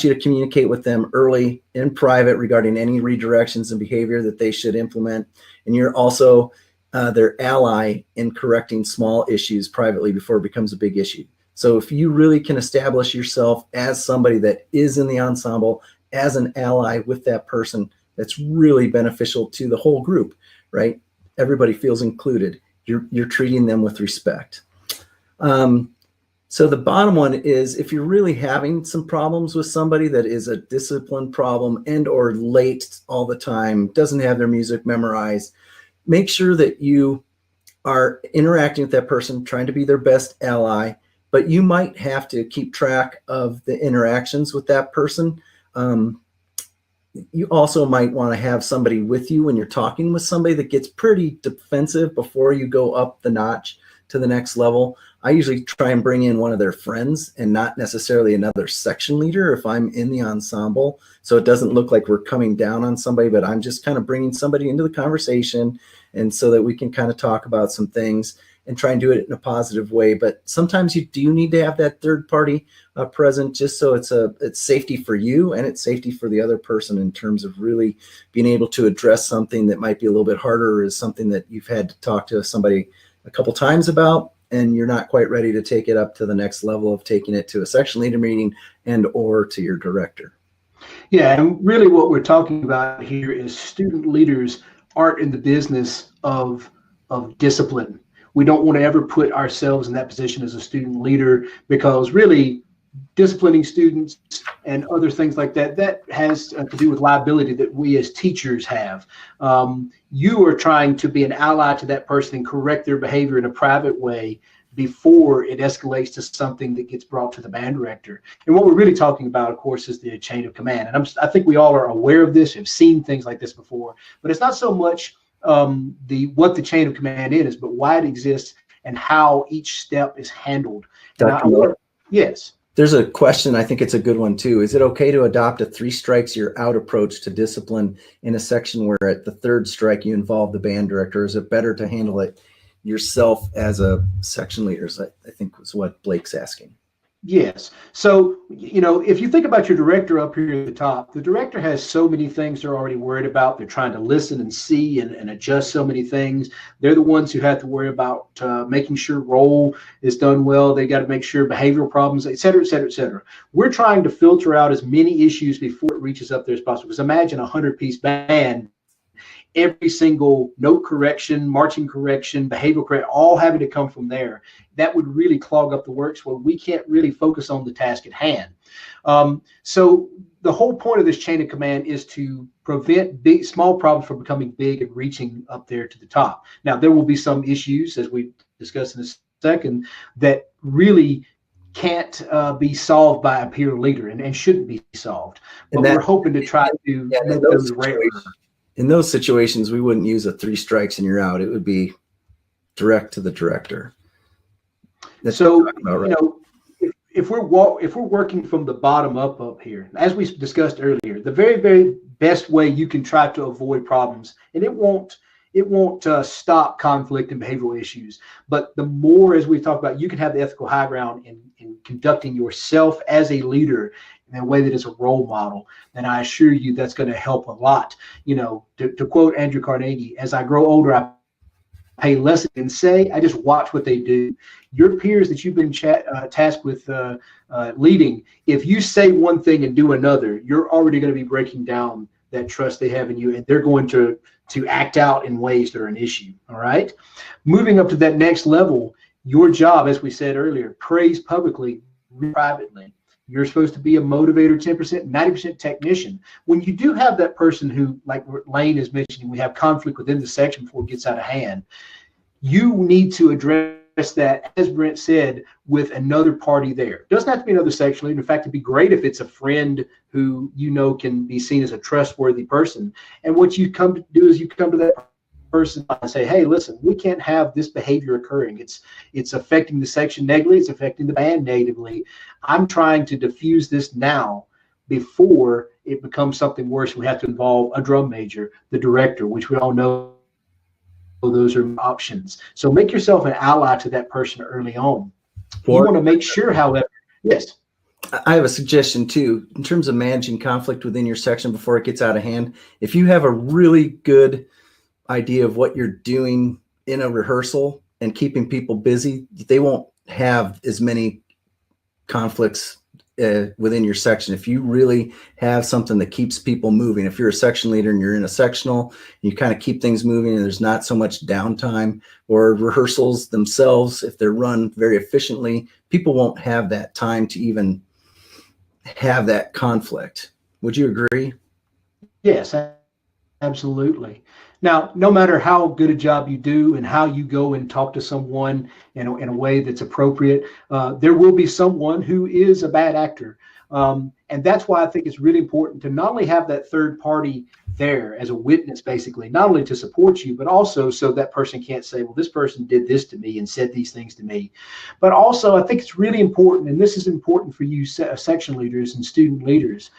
you to communicate with them early in private regarding any redirections and behavior that they should implement. And you're also their ally in correcting small issues privately before it becomes a big issue. So if you really can establish yourself as somebody that is in the ensemble, as an ally with that person, that's really beneficial to the whole group, right? Everybody feels included. You're treating them with respect. So the bottom one is, if you're really having some problems with somebody that is a discipline problem and or late all the time, doesn't have their music memorized, make sure that you are interacting with that person, trying to be their best ally, but you might have to keep track of the interactions with that person. You also might want to have somebody with you when you're talking with somebody that gets pretty defensive before you go up the notch to the next level. I usually try and bring in one of their friends and not necessarily another section leader if I'm in the ensemble. So it doesn't look like we're coming down on somebody, but I'm just kind of bringing somebody into the conversation, and so that we can kind of talk about some things and try and do it in a positive way. But sometimes you do need to have that third party present, just so it's safety for you and it's safety for the other person in terms of really being able to address something that might be a little bit harder, or is something that you've had to talk to somebody a couple times about, and you're not quite ready to take it up to the next level of taking it to a section leader meeting and or to your director. Yeah, and really what we're talking about here is student leaders aren't in the business of discipline. We don't want to ever put ourselves in that position as a student leader, because really disciplining students and other things like that has to do with liability that we as teachers have. You are trying to be an ally to that person and correct their behavior in a private way before it escalates to something that gets brought to the band director. And what we're really talking about, of course, is the chain of command. And I think we all are aware of this, have seen things like this before, but it's not so much what the chain of command is, but why it exists and how each step is handled. Yes. There's a question, I think it's a good one too. Is it okay to adopt a 3 strikes you're out approach to discipline in a section where at the 3rd strike you involve the band director? Is it better to handle it yourself as a section leader? I think was what Blake's asking. Yes. So, if you think about your director up here at the top, the director has so many things they're already worried about. They're trying to listen and see and adjust so many things. They're the ones who have to worry about making sure role is done well. They got to make sure behavioral problems, et cetera, et cetera, et cetera. We're trying to filter out as many issues before it reaches up there as possible. Because imagine a 100-piece band, every single note correction, marching correction, behavioral correction, all having to come from there. That would really clog up the works where we can't really focus on the task at hand. So the whole point of this chain of command is to prevent small problems from becoming big and reaching up there to the top. Now, there will be some issues, as we discussed in a second, that really can't be solved by a peer leader and shouldn't be solved. But we're hoping to try to make those rare. In those situations, we wouldn't use a 3 strikes and you're out. It would be direct to the director. That's So, what I'm talking about, you right? know, if we're working from the bottom up here, as we discussed earlier, the very, very best way you can try to avoid problems, and it won't stop conflict and behavioral issues, but the more, as we've talked about, you can have the ethical high ground in conducting yourself as a leader in a way that is a role model, then I assure you that's going to help a lot. You know, to quote Andrew Carnegie, as I grow older, I pay less than say, I just watch what they do. Your peers that you've been tasked with leading, if you say one thing and do another, you're already going to be breaking down that trust they have in you, and they're going to act out in ways that are an issue. All right. Moving up to that next level, your job, as we said earlier, praise publicly, privately. You're supposed to be a motivator, 10%, 90% technician. When you do have that person who, like Lane is mentioning, we have conflict within the section before it gets out of hand, you need to address that, as Brent said, with another party there. It doesn't have to be another section leader. In fact, it'd be great if it's a friend who you know can be seen as a trustworthy person. And what you come to do is you come to that person and say, hey, listen, we can't have this behavior occurring. It's affecting the section negatively. It's affecting the band negatively. I'm trying to diffuse this now before it becomes something worse. We have to involve a drum major, the director, which we all know those are options. So make yourself an ally to that person early on. You want to make sure, however, yes. I have a suggestion too, in terms of managing conflict within your section before it gets out of hand. If you have a really good idea of what you're doing in a rehearsal and keeping people busy, they won't have as many conflicts within your section. If you really have something that keeps people moving, if you're a section leader and you're in a sectional, you kind of keep things moving and there's not so much downtime, or rehearsals themselves, if they're run very efficiently, people won't have that time to even have that conflict. Would you agree? Yes, absolutely. Now, no matter how good a job you do and how you go and talk to someone in a way that's appropriate, there will be someone who is a bad actor. And that's why I think it's really important to not only have that third party there as a witness, basically, not only to support you, but also so that person can't say, well, this person did this to me and said these things to me. But also, I think it's really important, and this is important for you section leaders and student leaders,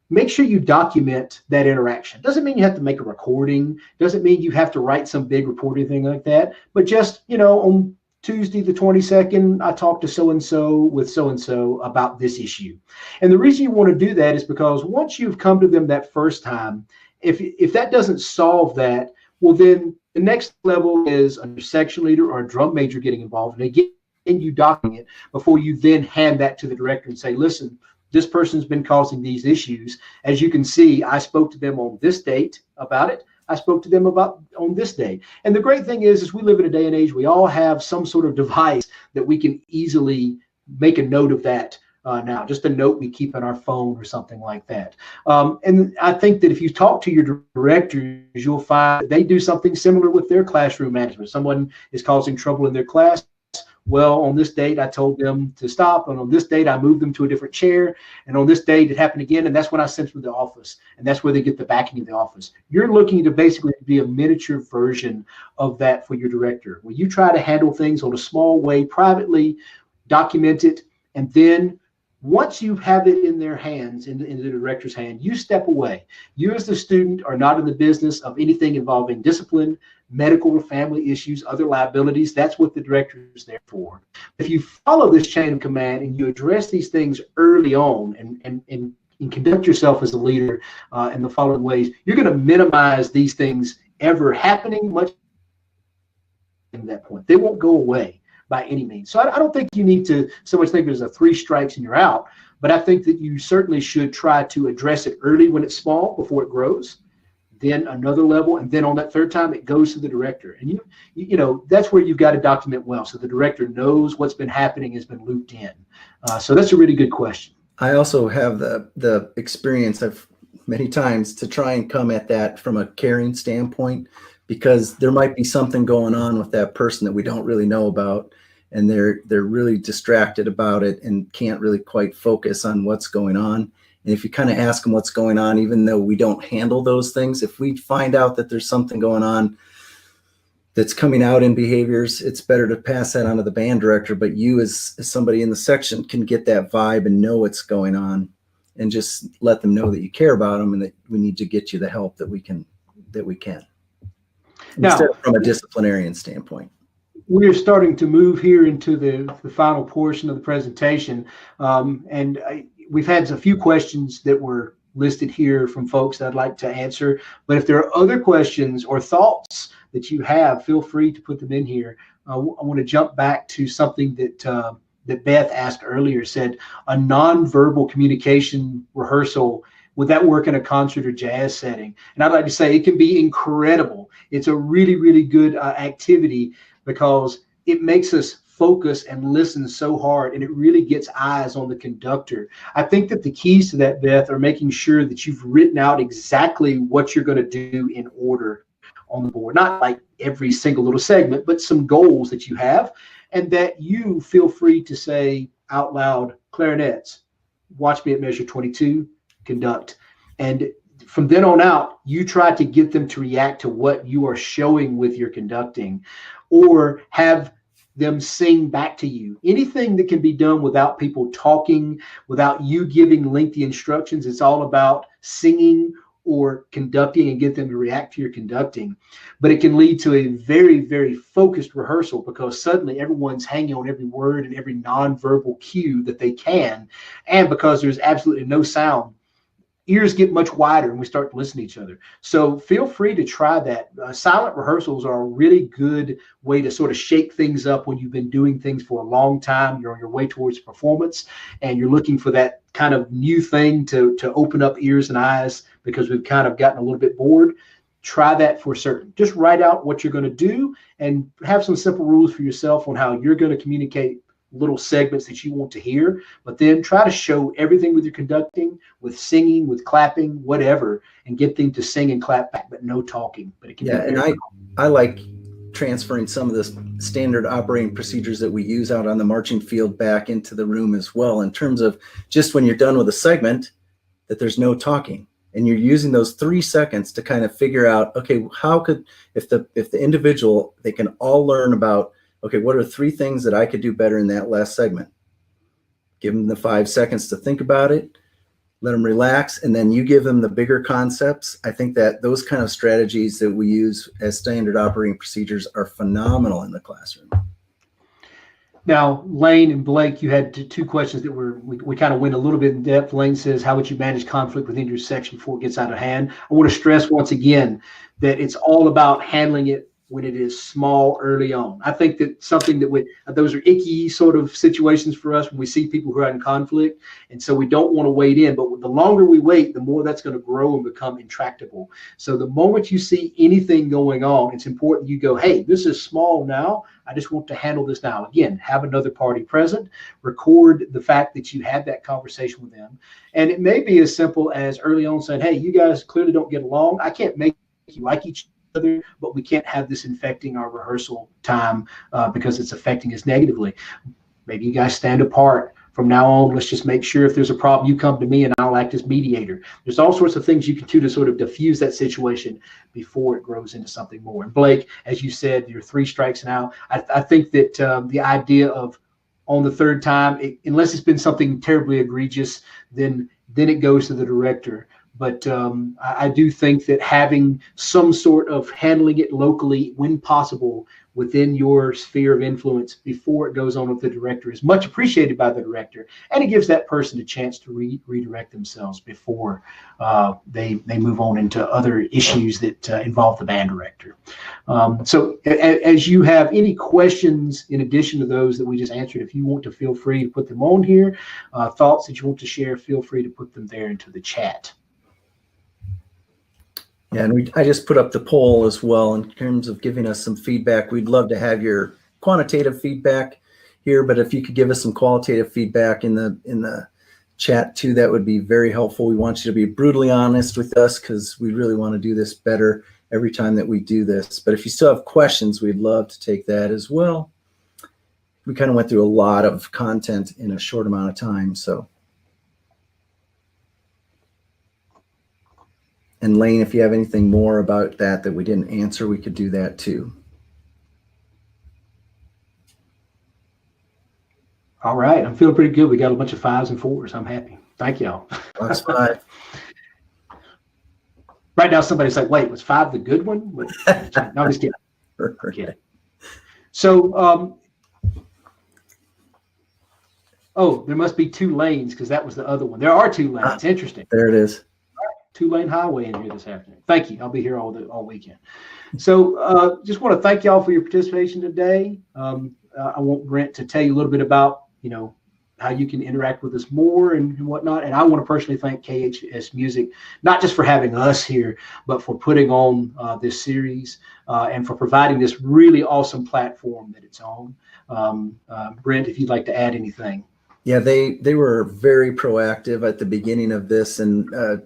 make sure you document that interaction. Doesn't mean you have to make a recording. Doesn't mean you have to write some big report or anything like that. But just, you know, on Tuesday the 22nd, I talked to so-and-so with so-and-so about this issue. And the reason you want to do that is because once you've come to them that first time, if that doesn't solve that, well, then the next level is a section leader or a drum major getting involved. And again, you document it before you then hand that to the director and say, listen, this person's been causing these issues. As you can see, I spoke to them on this date about it. I spoke to them about on this day. And the great thing is we live in a day and age, we all have some sort of device that we can easily make a note of that now, just a note we keep on our phone or something like that. And I think that if you talk to your directors, you'll find they do something similar with their classroom management. Someone is causing trouble in their class. Well, on this date, I told them to stop. And on this date, I moved them to a different chair. And on this date, it happened again. And that's when I sent them to the office. And that's where they get the backing of the office. You're looking to basically be a miniature version of that for your director, where you try to handle things on a small way, privately, document it. And then once you have it in their hands, in the director's hand, you step away. You as the student are not in the business of anything involving discipline, medical or family issues, other liabilities. That's what the director is there for. If you follow this chain of command and you address these things early on and conduct yourself as a leader in the following ways, you're going to minimize these things ever happening much at that point. They won't go away by any means. So I don't think you need to so much think there's a 3 strikes and you're out, but I think that you certainly should try to address it early when it's small before it grows, then another level, and then on that third time it goes to the director. And you know that's where you've got to document well, so the director knows what's been happening, has been looped in. So that's a really good question. I also have the experience of many times to try and come at that from a caring standpoint, because there might be something going on with that person that we don't really know about, and they're really distracted about it and can't really quite focus on what's going on. And if you kind of ask them what's going on, even though we don't handle those things, if we find out that there's something going on that's coming out in behaviors, it's better to pass that on to the band director. But you as somebody in the section can get that vibe and know what's going on, and just let them know that you care about them and that we need to get you the help that we can. Now, instead of from a disciplinarian standpoint. We're starting to move here into the final portion of the presentation. We've had a few questions that were listed here from folks that I'd like to answer. But if there are other questions or thoughts that you have, feel free to put them in here. I want to jump back to something that Beth asked earlier, said a nonverbal communication rehearsal, would that work in a concert or jazz setting? And I'd like to say it can be incredible. It's a really, really good activity because it makes us focus and listen so hard, and it really gets eyes on the conductor. I think that the keys to that, Beth, are making sure that you've written out exactly what you're going to do in order on the board. Not like every single little segment, but some goals that you have, and that you feel free to say out loud, clarinets, watch me at measure 22, conduct. And from then on out, you try to get them to react to what you are showing with your conducting, or have them sing back to you. Anything that can be done without people talking, without you giving lengthy instructions. It's all about singing or conducting and get them to react to your conducting. But it can lead to a very, very focused rehearsal, because suddenly everyone's hanging on every word and every nonverbal cue that they can. And because there's absolutely no sound, ears get much wider and we start to listen to each other. So feel free to try that. Silent rehearsals are a really good way to sort of shake things up when you've been doing things for a long time. You're on your way towards performance and you're looking for that kind of new thing to open up ears and eyes, because we've kind of gotten a little bit bored. Try that for certain. Just write out what you're going to do and have some simple rules for yourself on how you're going to communicate little segments that you want to hear, but then try to show everything with your conducting, with singing, with clapping, whatever, and get them to sing and clap back, but no talking. But it can and I like transferring some of the standard operating procedures that we use out on the marching field back into the room as well, in terms of just when you're done with a segment, that there's no talking. And you're using those 3 seconds to kind of figure out, okay, how could, if the individual, they can all learn about, okay, what are 3 things that I could do better in that last segment? Give them the 5 seconds to think about it, let them relax, and then you give them the bigger concepts. I think that those kind of strategies that we use as standard operating procedures are phenomenal in the classroom. Now, Lane and Blake, you had 2 questions that we kind of went a little bit in depth. Lane says, how would you manage conflict within your section before it gets out of hand? I want to stress once again that it's all about handling it when it is small early on. I think that something that those are icky sort of situations for us when we see people who are in conflict. And so we don't want to wade in, but the longer we wait, the more that's going to grow and become intractable. So the moment you see anything going on, it's important you go, hey, this is small now. I just want to handle this now. Again, have another party present, record the fact that you had that conversation with them. And it may be as simple as early on saying, hey, you guys clearly don't get along. I can't make you like each other, but we can't have this infecting our rehearsal time because it's affecting us negatively. Maybe you guys stand apart. From now on, let's just make sure if there's a problem, you come to me and I'll act as mediator. There's all sorts of things you can do to sort of diffuse that situation before it grows into something more. And Blake, as you said, you're 3 strikes now. I think that the idea of on the 3rd time, unless it's been something terribly egregious, then it goes to the director. But I do think that having some sort of handling it locally when possible within your sphere of influence before it goes on with the director is much appreciated by the director. And it gives that person a chance to redirect themselves before they move on into other issues that involve the band director. So as you have any questions in addition to those that we just answered, if you want to, feel free to put them on here. Thoughts that you want to share, feel free to put them there into the chat. Yeah, and I just put up the poll as well in terms of giving us some feedback. We'd love to have your quantitative feedback here, but if you could give us some qualitative feedback in the chat too, that would be very helpful. We want you to be brutally honest with us because we really want to do this better every time that we do this. But if you still have questions, we'd love to take that as well. We kind of went through a lot of content in a short amount of time, so. And Lane, if you have anything more about that we didn't answer, we could do that too. All right, I'm feeling pretty good. We got a bunch of 5s and 4s. I'm happy. Thank y'all. Box 5. Right now, somebody's like, "Wait, was 5 the good one?" No, I'm just kidding. I'm kidding. So, oh, there must be 2 lanes because that was the other one. There are 2 lanes. Interesting. There it is. 2-lane highway in here this afternoon. Thank you. I'll be here all weekend. So, just want to thank y'all for your participation today. I want Brent to tell you a little bit about, how you can interact with us more and whatnot. And I want to personally thank KHS Music, not just for having us here, but for putting on this series and for providing this really awesome platform that it's on. Brent, if you'd like to add anything. Yeah, they were very proactive at the beginning of this and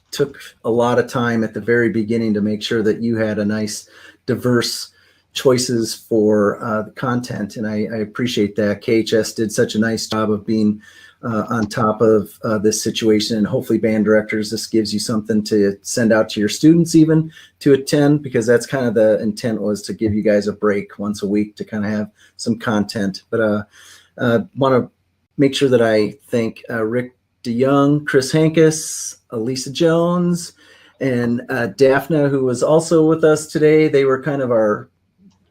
took a lot of time at the very beginning to make sure that you had a nice, diverse choices for the content, and I appreciate that. KHS did such a nice job of being on top of this situation, and hopefully band directors, this gives you something to send out to your students even to attend, because that's kind of the intent, was to give you guys a break once a week to kind of have some content. But want to make sure that I thank Rick DeYoung, Chris Hankus, Elisa Jones, and Daphne, who was also with us today. They were kind of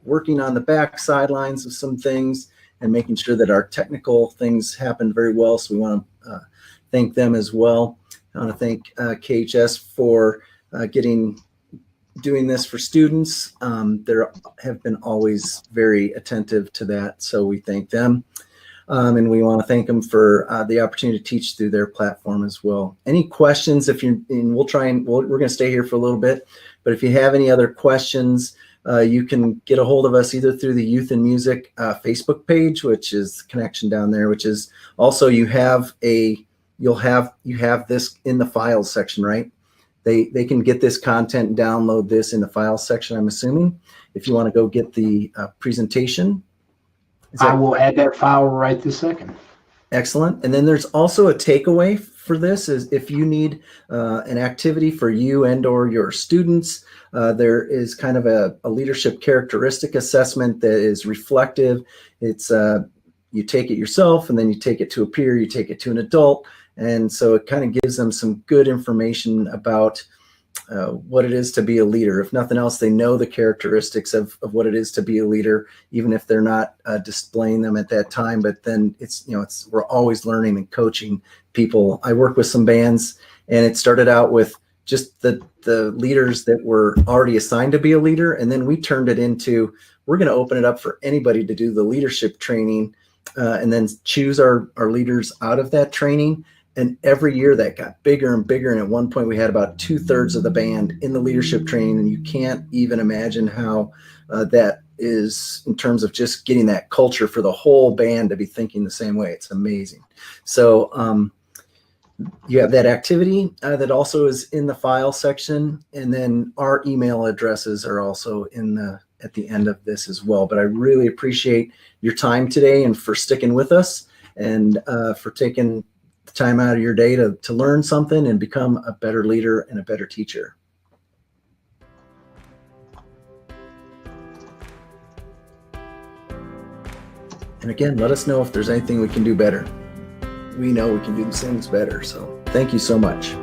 working on the back sidelines of some things and making sure that our technical things happened very well. So we want to thank them as well. I want to thank KHS for doing this for students. They have been always very attentive to that, so we thank them. And we want to thank them for the opportunity to teach through their platform as well. Any questions? We're going to stay here for a little bit, but if you have any other questions, you can get a hold of us either through the Youth and Music Facebook page, which is the connection down there, which is also, you have this in the files section, right? They can get this content and download this in the files section, I'm assuming, if you want to go get the presentation. I will add that file right this second. Excellent. And then there's also a takeaway for this, is if you need an activity for you and or your students, there is kind of a leadership characteristic assessment that is reflective. It's you take it yourself, and then you take it to a peer, you take it to an adult. And so it kind of gives them some good information about what it is to be a leader. If nothing else, they know the characteristics of what it is to be a leader, even if they're not displaying them at that time. But then we're always learning and coaching people. I work with some bands, and it started out with just the leaders that were already assigned to be a leader. And then we turned it into, we're going to open it up for anybody to do the leadership training and then choose our leaders out of that training. And every year that got bigger and bigger. And at one point we had about 2/3 of the band in the leadership training. And you can't even imagine how that is in terms of just getting that culture for the whole band to be thinking the same way. It's amazing. So you have that activity that also is in the file section. And then our email addresses are also at the end of this as well. But I really appreciate your time today and for sticking with us, and for taking the time out of your day to learn something and become a better leader and a better teacher. And again, let us know if there's anything we can do better. We know we can do these things better. So thank you so much.